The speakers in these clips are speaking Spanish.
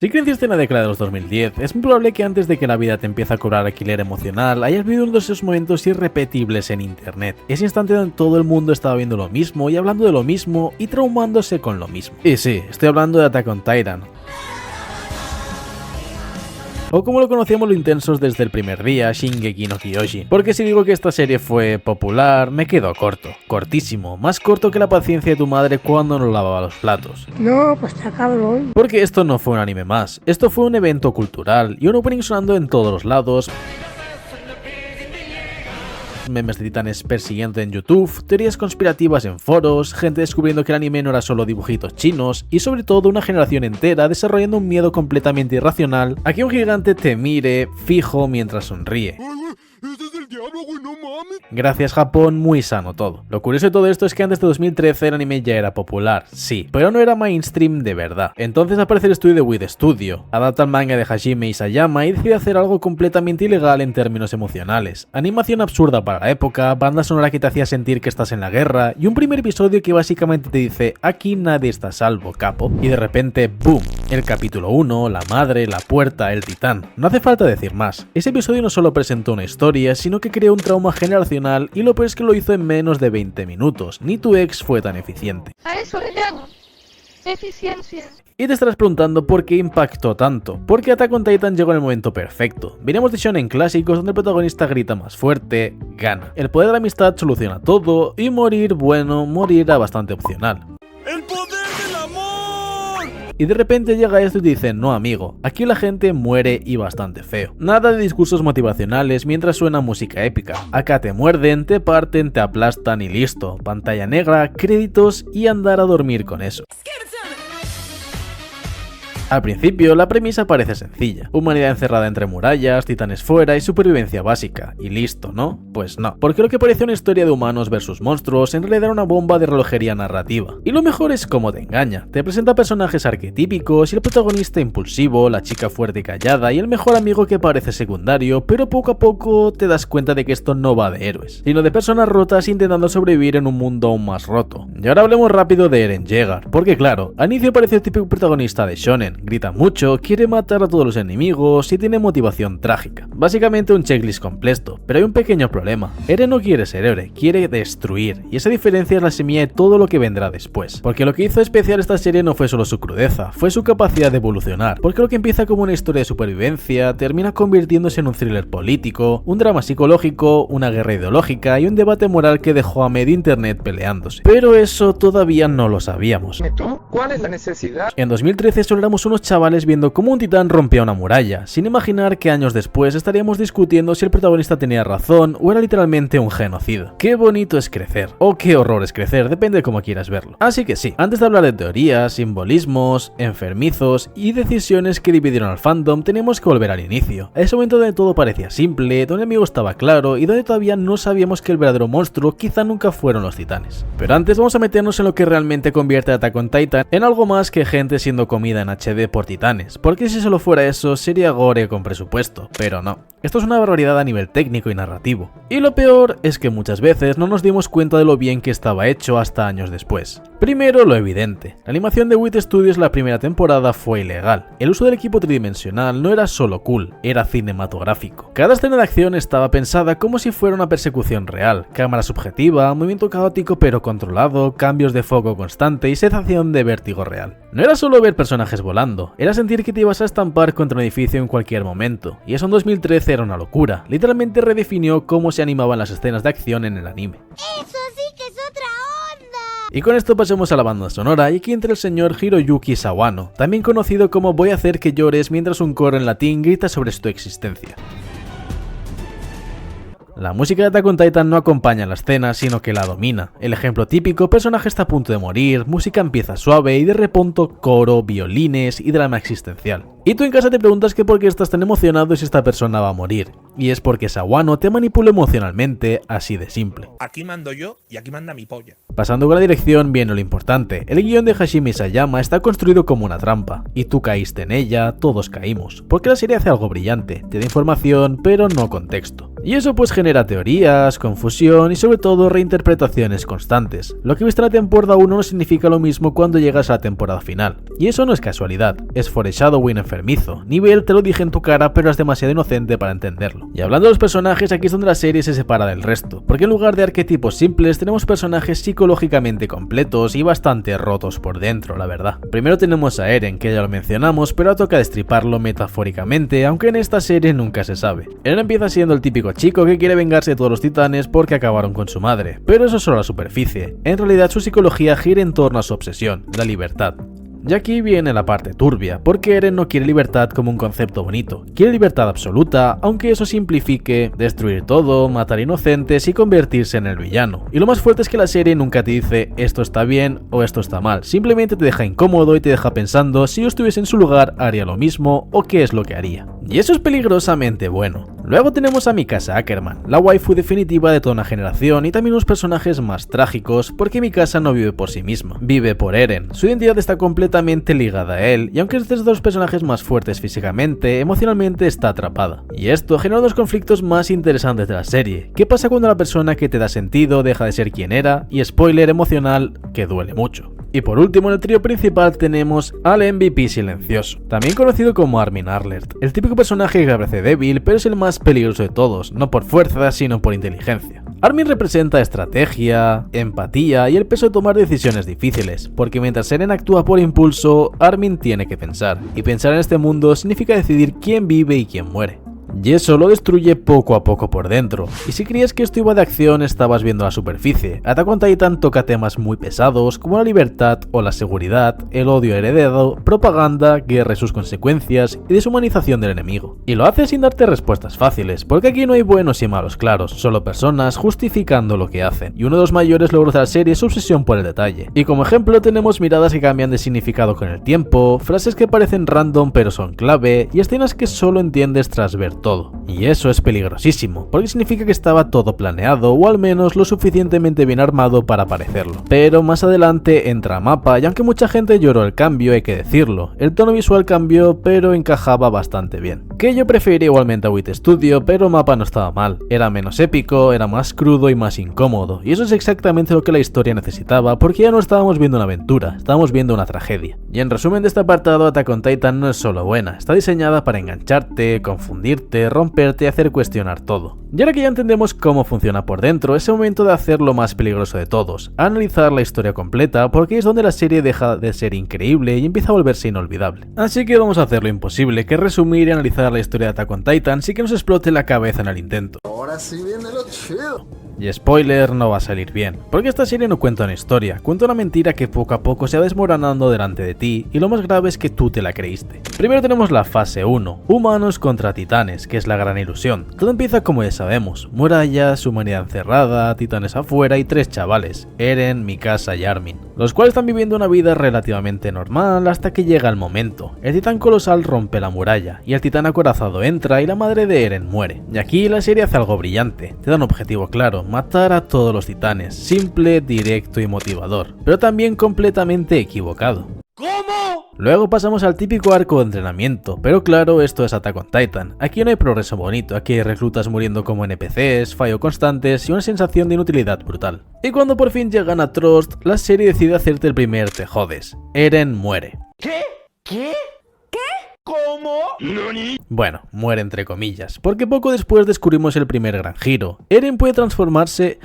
Si creciste en la década de los 2010, es muy probable que antes de que la vida te empiece a cobrar alquiler emocional, hayas vivido uno de esos momentos irrepetibles en internet. Ese instante donde todo el mundo estaba viendo lo mismo y hablando de lo mismo y traumándose con lo mismo. Y sí, estoy hablando de Attack on Titan. O como lo conocíamos los intensos desde el primer día, Shingeki no Kyojin. Porque si digo que esta serie fue popular, me quedo corto. Cortísimo, más corto que la paciencia de tu madre cuando nos lavaba los platos. No, pues está cabrón. Porque esto no fue un anime más, esto fue un evento cultural y un opening sonando en todos los lados, memes de titanes persiguiendo en YouTube, teorías conspirativas en foros, gente descubriendo que el anime no era solo dibujitos chinos y sobre todo una generación entera desarrollando un miedo completamente irracional a que un gigante te mire fijo mientras sonríe. Gracias Japón, muy sano todo. Lo curioso de todo esto es que antes de 2013 el anime ya era popular, sí, pero no era mainstream de verdad. Entonces aparece el estudio de Wit Studio, adapta el manga de Hajime Isayama y decide hacer algo completamente ilegal en términos emocionales. Animación absurda para la época, banda sonora que te hacía sentir que estás en la guerra y un primer episodio que básicamente te dice aquí nadie está a salvo, capo. Y de repente, ¡boom! El capítulo 1, la madre, la puerta, el titán. No hace falta decir más. Ese episodio no solo presentó una historia, sino que creó un trauma generacional y lo peor es que lo hizo en menos de 20 minutos. Ni tu ex fue tan eficiente. A eso le llamo eficiencia. Y te estarás preguntando por qué impactó tanto. Porque Attack on Titan llegó en el momento perfecto. Venimos de shonen clásicos donde el protagonista grita más fuerte, gana. El poder de la amistad soluciona todo y morir, bueno, morir era bastante opcional. ¡El poder del amor! Y de repente llega esto y te dicen, no amigo, aquí la gente muere y bastante feo. Nada de discursos motivacionales mientras suena música épica. Acá te muerden, te parten, te aplastan y listo. Pantalla negra, créditos y andar a dormir con eso. Al principio, la premisa parece sencilla. Humanidad encerrada entre murallas, titanes fuera y supervivencia básica. Y listo, ¿no? Pues no. Porque lo que parecía una historia de humanos versus monstruos en realidad era una bomba de relojería narrativa. Y lo mejor es cómo te engaña. Te presenta personajes arquetípicos y el protagonista impulsivo, la chica fuerte y callada y el mejor amigo que parece secundario, pero poco a poco te das cuenta de que esto no va de héroes, sino de personas rotas intentando sobrevivir en un mundo aún más roto. Y ahora hablemos rápido de Eren Yeager. Porque claro, al inicio parece el típico protagonista de shonen. Grita mucho, quiere matar a todos los enemigos y tiene motivación trágica. Básicamente un checklist completo, pero hay un pequeño problema. Eren no quiere ser héroe, quiere destruir, y esa diferencia es la semilla de todo lo que vendrá después. Porque lo que hizo especial esta serie no fue solo su crudeza, fue su capacidad de evolucionar. Porque lo que empieza como una historia de supervivencia termina convirtiéndose en un thriller político, un drama psicológico, una guerra ideológica y un debate moral que dejó a medio internet peleándose. Pero eso todavía no lo sabíamos. ¿Cuál es la necesidad? En 2013 solo éramos unos chavales viendo cómo un titán rompía una muralla, sin imaginar que años después estaríamos discutiendo si el protagonista tenía razón o era literalmente un genocida. Qué bonito es crecer, o qué horror es crecer, depende de cómo quieras verlo. Así que sí, antes de hablar de teorías, simbolismos, enfermizos y decisiones que dividieron al fandom, tenemos que volver al inicio, a ese momento donde todo parecía simple, donde el amigo estaba claro y donde todavía no sabíamos que el verdadero monstruo quizá nunca fueron los titanes. Pero antes vamos a meternos en lo que realmente convierte a Attack on Titan en algo más que gente siendo comida en HD por titanes, porque si solo fuera eso sería gore con presupuesto, pero no. Esto es una barbaridad a nivel técnico y narrativo. Y lo peor es que muchas veces no nos dimos cuenta de lo bien que estaba hecho hasta años después. Primero, lo evidente. La animación de Wit Studios la primera temporada fue ilegal. El uso del equipo tridimensional no era solo cool, era cinematográfico. Cada escena de acción estaba pensada como si fuera una persecución real. Cámara subjetiva, movimiento caótico pero controlado, cambios de foco constante y sensación de vértigo real. No era solo ver personajes volando, era sentir que te ibas a estampar contra un edificio en cualquier momento. Y eso en 2013 era una locura. Literalmente redefinió cómo se animaban las escenas de acción en el anime. Eso sí que es otra onda. Y con esto pasemos a la banda sonora y aquí entra el señor Hiroyuki Sawano, también conocido como Voy a hacer que llores mientras un coro en latín grita sobre tu existencia. La música de Attack on Titan no acompaña la escena, sino que la domina. El ejemplo típico, personaje está a punto de morir, música empieza suave y de repente coro, violines y drama existencial. Y tú en casa te preguntas que por qué estás tan emocionado si esta persona va a morir. Y es porque Sawano te manipula emocionalmente, así de simple. Aquí mando yo y aquí manda mi polla. Pasando con la dirección viene lo importante. El guión de Hajime Isayama está construido como una trampa. Y tú caíste en ella, todos caímos. Porque la serie hace algo brillante, te da información pero no contexto. Y eso pues genera teorías, confusión y sobre todo reinterpretaciones constantes. Lo que viste en la temporada 1 no significa lo mismo cuando llegas a la temporada final. Y eso no es casualidad, es foreshadowing enfermizo. Nivel te lo dije en tu cara pero es demasiado inocente para entenderlo. Y hablando de los personajes, aquí es donde la serie se separa del resto, porque en lugar de arquetipos simples tenemos personajes psicológicamente completos y bastante rotos por dentro, la verdad. Primero tenemos a Eren, que ya lo mencionamos, pero toca destriparlo metafóricamente, aunque en esta serie nunca se sabe. Eren empieza siendo el típico chico que quiere vengarse de todos los titanes porque acabaron con su madre, pero eso es solo la superficie. En realidad su psicología gira en torno a su obsesión, la libertad. Y aquí viene la parte turbia, porque Eren no quiere libertad como un concepto bonito, quiere libertad absoluta, aunque eso simplifique destruir todo, matar inocentes y convertirse en el villano. Y lo más fuerte es que la serie nunca te dice esto está bien o esto está mal, simplemente te deja incómodo y te deja pensando si yo estuviese en su lugar haría lo mismo o qué es lo que haría. Y eso es peligrosamente bueno. Luego tenemos a Mikasa Ackerman, la waifu definitiva de toda una generación y también unos personajes más trágicos porque Mikasa no vive por sí misma, vive por Eren. Su identidad está completamente ligada a él y aunque es de los personajes más fuertes físicamente, emocionalmente está atrapada. Y esto genera unos conflictos más interesantes de la serie. ¿Qué pasa cuando la persona que te da sentido deja de ser quien era? Y spoiler emocional que duele mucho. Y por último en el trío principal tenemos al MVP silencioso, también conocido como Armin Arlert, el típico personaje que parece débil pero es el más peligroso de todos, no por fuerza sino por inteligencia. Armin representa estrategia, empatía y el peso de tomar decisiones difíciles, porque mientras Eren actúa por impulso, Armin tiene que pensar, y pensar en este mundo significa decidir quién vive y quién muere. Y eso lo destruye poco a poco por dentro. Y si creías que esto iba de acción, estabas viendo la superficie. Attack on Titan toca temas muy pesados como la libertad o la seguridad, el odio heredado, propaganda, guerra y sus consecuencias y deshumanización del enemigo. Y lo hace sin darte respuestas fáciles, porque aquí no hay buenos y malos claros, solo personas justificando lo que hacen. Y uno de los mayores logros de la serie es su obsesión por el detalle. Y como ejemplo tenemos miradas que cambian de significado con el tiempo, frases que parecen random pero son clave y escenas que solo entiendes tras ver todo. Y eso es peligrosísimo, porque significa que estaba todo planeado o al menos lo suficientemente bien armado para parecerlo. Pero más adelante entra Mappa y aunque mucha gente lloró el cambio, hay que decirlo, el tono visual cambió pero encajaba bastante bien. Que yo preferiría igualmente a Wit Studio, pero Mappa no estaba mal, era menos épico, era más crudo y más incómodo, y eso es exactamente lo que la historia necesitaba, porque ya no estábamos viendo una aventura, estábamos viendo una tragedia. Y en resumen de este apartado, Attack on Titan no es solo buena, está diseñada para engancharte, confundirte, romperte y hacer cuestionar todo. Y ahora que ya entendemos cómo funciona por dentro, es el momento de hacer lo más peligroso de todos, analizar la historia completa, porque es donde la serie deja de ser increíble y empieza a volverse inolvidable. Así que vamos a hacer lo imposible, que es resumir y analizar la historia de Attack on Titan sin que nos explote la cabeza en el intento. Ahora sí viene lo chido. Y spoiler, no va a salir bien, porque esta serie no cuenta una historia, cuenta una mentira que poco a poco se va desmoronando delante de ti, y lo más grave es que tú te la creíste. Primero tenemos la fase 1, humanos contra titanes, que es la gran ilusión. Todo empieza como ya sabemos, murallas, humanidad encerrada, titanes afuera y 3 chavales, Eren, Mikasa y Armin, los cuales están viviendo una vida relativamente normal hasta que llega el momento. El titán colosal rompe la muralla, y el titán acorazado entra y la madre de Eren muere. Y aquí la serie hace algo brillante, te da un objetivo claro, matar a todos los titanes, simple, directo y motivador, pero también completamente equivocado. ¿Cómo? Luego pasamos al típico arco de entrenamiento, pero claro, esto es Attack on Titan, aquí no hay progreso bonito, aquí hay reclutas muriendo como NPCs, fallos constantes y una sensación de inutilidad brutal. Y cuando por fin llegan a Trust, la serie decide hacerte el primer te jodes, Eren muere. ¿Qué? ¿Qué? ¿Cómo? ¿Nani? Bueno, muere entre comillas, porque poco después descubrimos el primer gran giro. Eren puede transformarse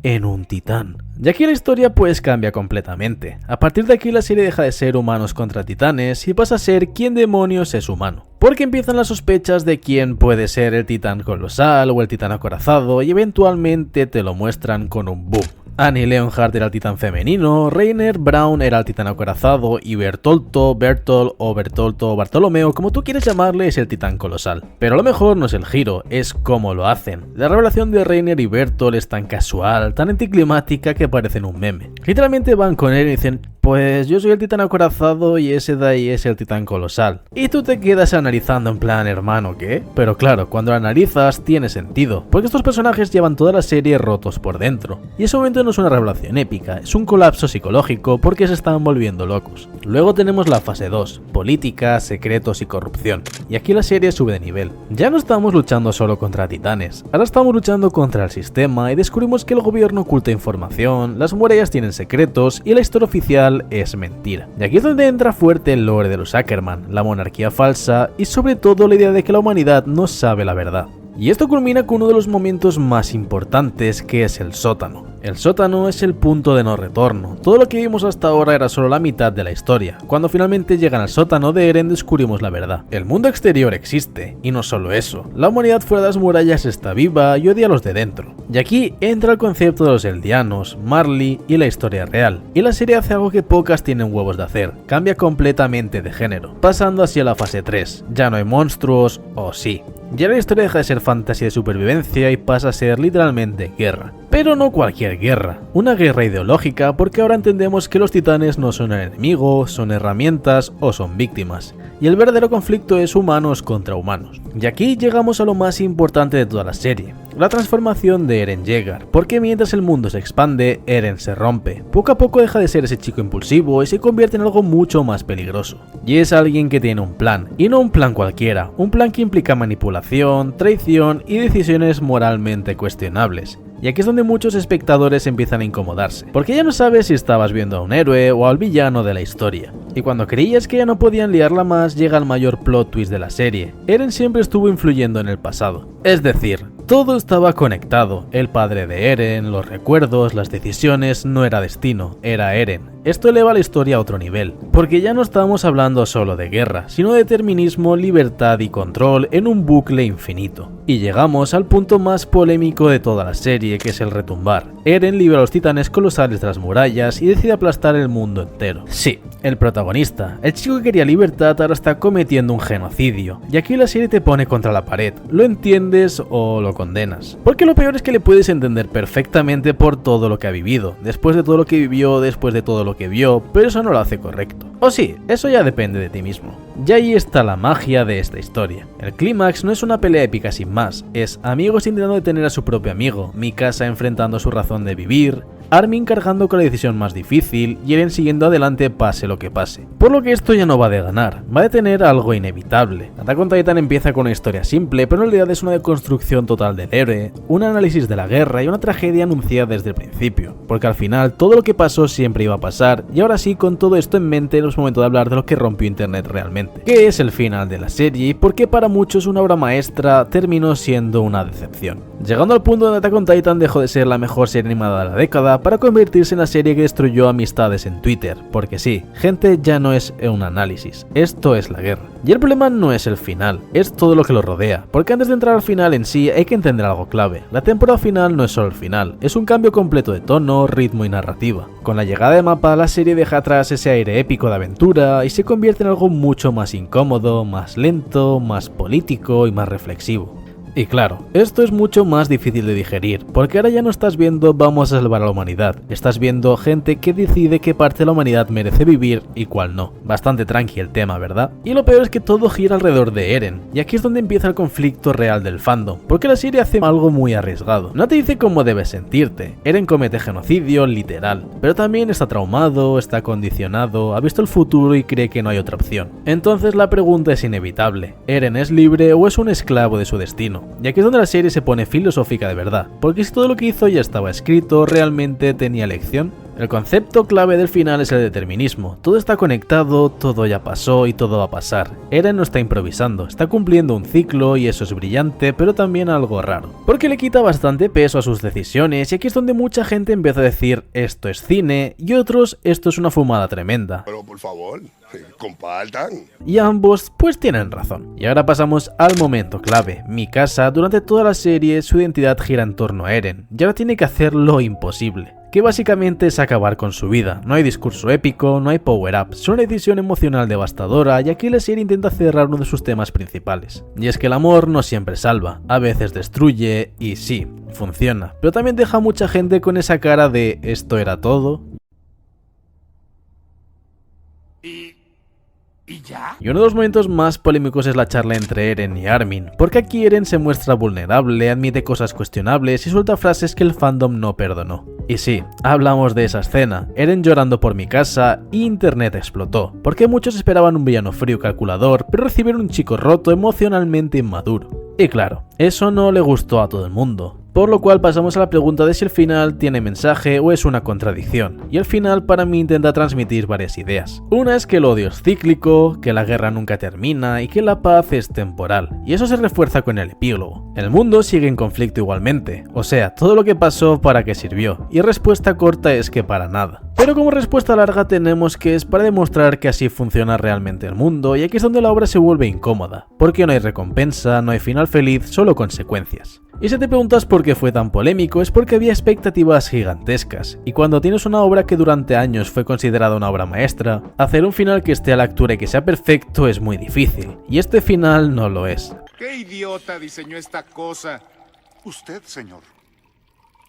en un titán. Y aquí la historia pues cambia completamente. A partir de aquí la serie deja de ser humanos contra titanes y pasa a ser quién demonios es humano. Porque empiezan las sospechas de quién puede ser el titán colosal o el titán acorazado y eventualmente te lo muestran con un boom. Annie Leonhardt era el titán femenino, Rainer Braun era el titán acorazado y Bertolt o Bartolomeo, como tú quieres llamarle, es el titán colosal. Pero a lo mejor no es el giro, es cómo lo hacen. La revelación de Rainer y Bertolt es tan casual, tan anticlimática que parecen un meme. Literalmente van con él y dicen: pues yo soy el titán acorazado y ese de ahí es el titán colosal. Y tú te quedas analizando en plan, hermano, ¿qué? Pero claro, cuando lo analizas tiene sentido, porque estos personajes llevan toda la serie rotos por dentro. Y es un momento en no es una revelación épica, es un colapso psicológico porque se estaban volviendo locos. Luego tenemos la fase 2, política, secretos y corrupción, y aquí la serie sube de nivel. Ya no estamos luchando solo contra titanes, ahora estamos luchando contra el sistema y descubrimos que el gobierno oculta información, las murallas tienen secretos y la historia oficial es mentira. Y aquí es donde entra fuerte el lore de los Ackerman, la monarquía falsa y sobre todo la idea de que la humanidad no sabe la verdad. Y esto culmina con uno de los momentos más importantes, que es el sótano. El sótano es el punto de no retorno. Todo lo que vimos hasta ahora era solo la mitad de la historia. Cuando finalmente llegan al sótano de Eren descubrimos la verdad. El mundo exterior existe, y no solo eso. La humanidad fuera de las murallas está viva y odia a los de dentro. Y aquí entra el concepto de los eldianos, Marley y la historia real. Y la serie hace algo que pocas tienen huevos de hacer. Cambia completamente de género, pasando así a la fase 3. Ya no hay monstruos, o sí. Ya la historia deja de ser fantasía de supervivencia y pasa a ser literalmente guerra. Pero no cualquier guerra, una guerra ideológica, porque ahora entendemos que los titanes no son el enemigo, son herramientas o son víctimas, y el verdadero conflicto es humanos contra humanos. Y aquí llegamos a lo más importante de toda la serie, la transformación de Eren Yeager, porque mientras el mundo se expande, Eren se rompe. Poco a poco deja de ser ese chico impulsivo y se convierte en algo mucho más peligroso. Y es alguien que tiene un plan, y no un plan cualquiera, un plan que implica manipulación, traición y decisiones moralmente cuestionables. Y aquí es donde muchos espectadores empiezan a incomodarse, porque ya no sabes si estabas viendo a un héroe o al villano de la historia. Y cuando creías que ya no podían liarla más, llega el mayor plot twist de la serie. Eren siempre estuvo influyendo en el pasado. Es decir, todo estaba conectado. El padre de Eren, los recuerdos, las decisiones, no era destino, era Eren. Esto eleva la historia a otro nivel, porque ya no estamos hablando solo de guerra, sino de determinismo, libertad y control en un bucle infinito. Y llegamos al punto más polémico de toda la serie, que es el retumbar. Eren libera a los titanes colosales de las murallas y decide aplastar el mundo entero. Sí, el protagonista, el chico que quería libertad, ahora está cometiendo un genocidio, y aquí la serie te pone contra la pared. Lo entiendes o lo condenas. Porque lo peor es que le puedes entender perfectamente por todo lo que ha vivido, después de todo lo que vivió, después de todo lo que vio, pero eso no lo hace correcto. O sí, eso ya depende de ti mismo. Y ahí está la magia de esta historia. El clímax no es una pelea épica sin más, es amigos intentando detener a su propio amigo, Mikasa enfrentando su razón de vivir, Armin cargando con la decisión más difícil y Eren siguiendo adelante pase lo que pase. Por lo que esto ya no va de ganar, va de tener algo inevitable. Attack on Titan empieza con una historia simple, pero en realidad es una deconstrucción total del héroe, un análisis de la guerra y una tragedia anunciada desde el principio, porque al final todo lo que pasó siempre iba a pasar, y ahora sí, con todo esto en mente, no es momento de hablar de lo que rompió internet realmente, que es el final de la serie y por qué para muchos una obra maestra terminó siendo una decepción. Llegando al punto donde Attack on Titan dejó de ser la mejor serie animada de la década para convertirse en la serie que destruyó amistades en Twitter, porque sí, gente, ya no es un análisis, esto es la guerra. Y el problema no es el final, es todo lo que lo rodea, porque antes de entrar al final en sí hay que entender algo clave. La temporada final no es solo el final, es un cambio completo de tono, ritmo y narrativa. Con la llegada de Mappa, la serie deja atrás ese aire épico de aventura y se convierte en algo mucho más incómodo, más lento, más político y más reflexivo. Y claro, esto es mucho más difícil de digerir, porque ahora ya no estás viendo vamos a salvar a la humanidad, estás viendo gente que decide qué parte de la humanidad merece vivir y cuál no. Bastante tranqui el tema, ¿verdad? Y lo peor es que todo gira alrededor de Eren, y aquí es donde empieza el conflicto real del fandom, porque la serie hace algo muy arriesgado. No te dice cómo debes sentirte, Eren comete genocidio literal, pero también está traumado, está condicionado, ha visto el futuro y cree que no hay otra opción. Entonces la pregunta es inevitable, ¿Eren es libre o es un esclavo de su destino? Y aquí es donde la serie se pone filosófica de verdad, porque si todo lo que hizo ya estaba escrito, ¿realmente tenía elección? El concepto clave del final es el determinismo, todo está conectado, todo ya pasó y todo va a pasar. Eren no está improvisando, está cumpliendo un ciclo y eso es brillante, pero también algo raro, porque le quita bastante peso a sus decisiones y aquí es donde mucha gente empieza a decir esto es cine y otros esto es una fumada tremenda. Pero por favor, compartan. Y ambos pues tienen razón. Y ahora pasamos al momento clave. Mikasa durante toda la serie su identidad gira en torno a Eren y ahora tiene que hacer lo imposible, que básicamente es acabar con su vida. No hay discurso épico, no hay power-up, es una decisión emocional devastadora y aquí la serie intenta cerrar uno de sus temas principales. Y es que el amor no siempre salva, a veces destruye y sí, funciona, pero también deja a mucha gente con esa cara de ¿esto era todo? ¿Y ya? Y uno de los momentos más polémicos es la charla entre Eren y Armin, porque aquí Eren se muestra vulnerable, admite cosas cuestionables y suelta frases que el fandom no perdonó. Y sí, hablamos de esa escena, Eren llorando por mi casa y internet explotó, porque muchos esperaban un villano frío calculador, pero recibieron un chico roto emocionalmente inmaduro. Y claro, eso no le gustó a todo el mundo. Por lo cual pasamos a la pregunta de si el final tiene mensaje o es una contradicción, y el final para mí intenta transmitir varias ideas. Una es que el odio es cíclico, que la guerra nunca termina y que la paz es temporal, y eso se refuerza con el epílogo. El mundo sigue en conflicto igualmente, o sea, todo lo que pasó para qué sirvió, y respuesta corta es que para nada. Pero como respuesta larga tenemos que es para demostrar que así funciona realmente el mundo, y aquí es donde la obra se vuelve incómoda, porque no hay recompensa, no hay final feliz, solo consecuencias. Y si te preguntas por qué fue tan polémico es porque había expectativas gigantescas, y cuando tienes una obra que durante años fue considerada una obra maestra, hacer un final que esté a la altura y que sea perfecto es muy difícil, y este final no lo es. ¿Qué idiota diseñó esta cosa? Usted, señor.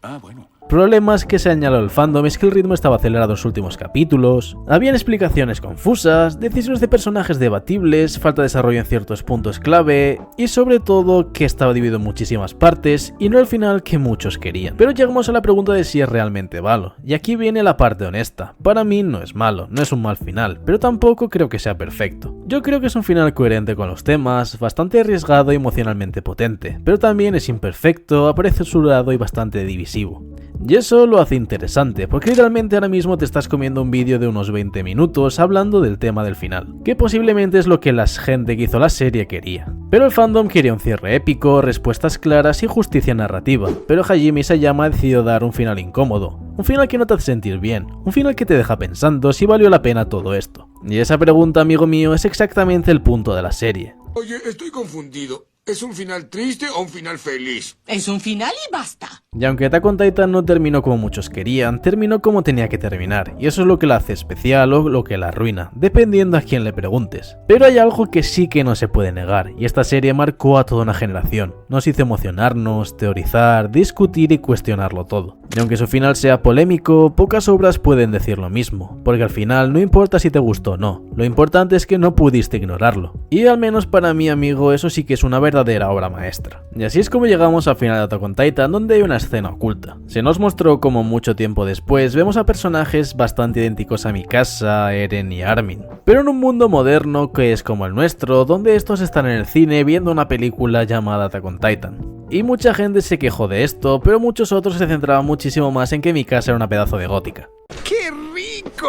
Ah, bueno. Problemas que señaló el fandom es que el ritmo estaba acelerado en los últimos capítulos, habían explicaciones confusas, decisiones de personajes debatibles, falta de desarrollo en ciertos puntos clave y sobre todo que estaba dividido en muchísimas partes y no el final que muchos querían. Pero llegamos a la pregunta de si es realmente malo, y aquí viene la parte honesta. Para mí no es malo, no es un mal final, pero tampoco creo que sea perfecto. Yo creo que es un final coherente con los temas, bastante arriesgado y emocionalmente potente, pero también es imperfecto, apresurado y bastante divisivo. Y eso lo hace interesante, porque literalmente ahora mismo te estás comiendo un vídeo de unos 20 minutos hablando del tema del final, que posiblemente es lo que la gente que hizo la serie quería. Pero el fandom quería un cierre épico, respuestas claras y justicia narrativa, pero Hajime Isayama ha decidido dar un final incómodo, un final que no te hace sentir bien, un final que te deja pensando si valió la pena todo esto. Y esa pregunta, amigo mío, es exactamente el punto de la serie. Oye, estoy confundido. ¿Es un final triste o un final feliz? Es un final y basta. Y aunque Attack on Titan no terminó como muchos querían, terminó como tenía que terminar, y eso es lo que la hace especial o lo que la arruina, dependiendo a quién le preguntes. Pero hay algo que sí que no se puede negar, y esta serie marcó a toda una generación. Nos hizo emocionarnos, teorizar, discutir y cuestionarlo todo. Y aunque su final sea polémico, pocas obras pueden decir lo mismo, porque al final no importa si te gustó o no, lo importante es que no pudiste ignorarlo. Y al menos para mí, amigo, eso sí que es una verdadera obra maestra. Y así es como llegamos al final de Attack on Titan, donde hay una escena oculta. Se nos mostró como mucho tiempo después vemos a personajes bastante idénticos a Mikasa, Eren y Armin, pero en un mundo moderno que es como el nuestro, donde estos están en el cine viendo una película llamada Attack on Titan. Y mucha gente se quejó de esto, pero muchos otros se centraban muchísimo más en que Mikasa era una pedazo de gótica. ¡Qué rico!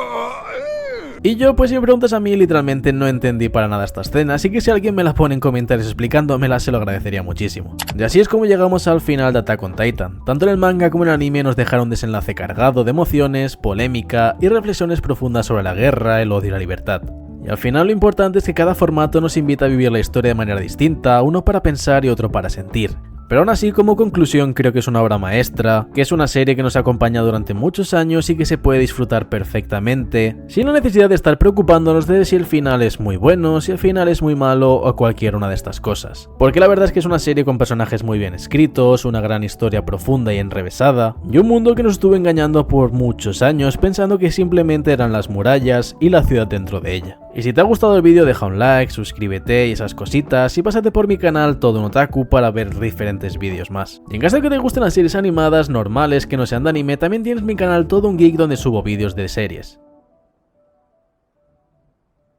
Y yo, pues si me preguntas a mí, literalmente no entendí para nada esta escena, así que si alguien me la pone en comentarios explicándomela, se lo agradecería muchísimo. Y así es como llegamos al final de Attack on Titan. Tanto en el manga como en el anime nos dejaron un desenlace cargado de emociones, polémica y reflexiones profundas sobre la guerra, el odio y la libertad. Y al final lo importante es que cada formato nos invita a vivir la historia de manera distinta, uno para pensar y otro para sentir. Pero aún así, como conclusión, creo que es una obra maestra, que es una serie que nos ha acompañado durante muchos años y que se puede disfrutar perfectamente, sin la necesidad de estar preocupándonos de si el final es muy bueno, si el final es muy malo o cualquier una de estas cosas. Porque la verdad es que es una serie con personajes muy bien escritos, una gran historia profunda y enrevesada, y un mundo que nos estuvo engañando por muchos años pensando que simplemente eran las murallas y la ciudad dentro de ella. Y si te ha gustado el vídeo, deja un like, suscríbete y esas cositas, y pásate por mi canal Todo un Otaku para ver diferentes vídeos más. Y en caso de que te gusten las series animadas normales que no sean de anime, también tienes mi canal Todo un Geek donde subo vídeos de series.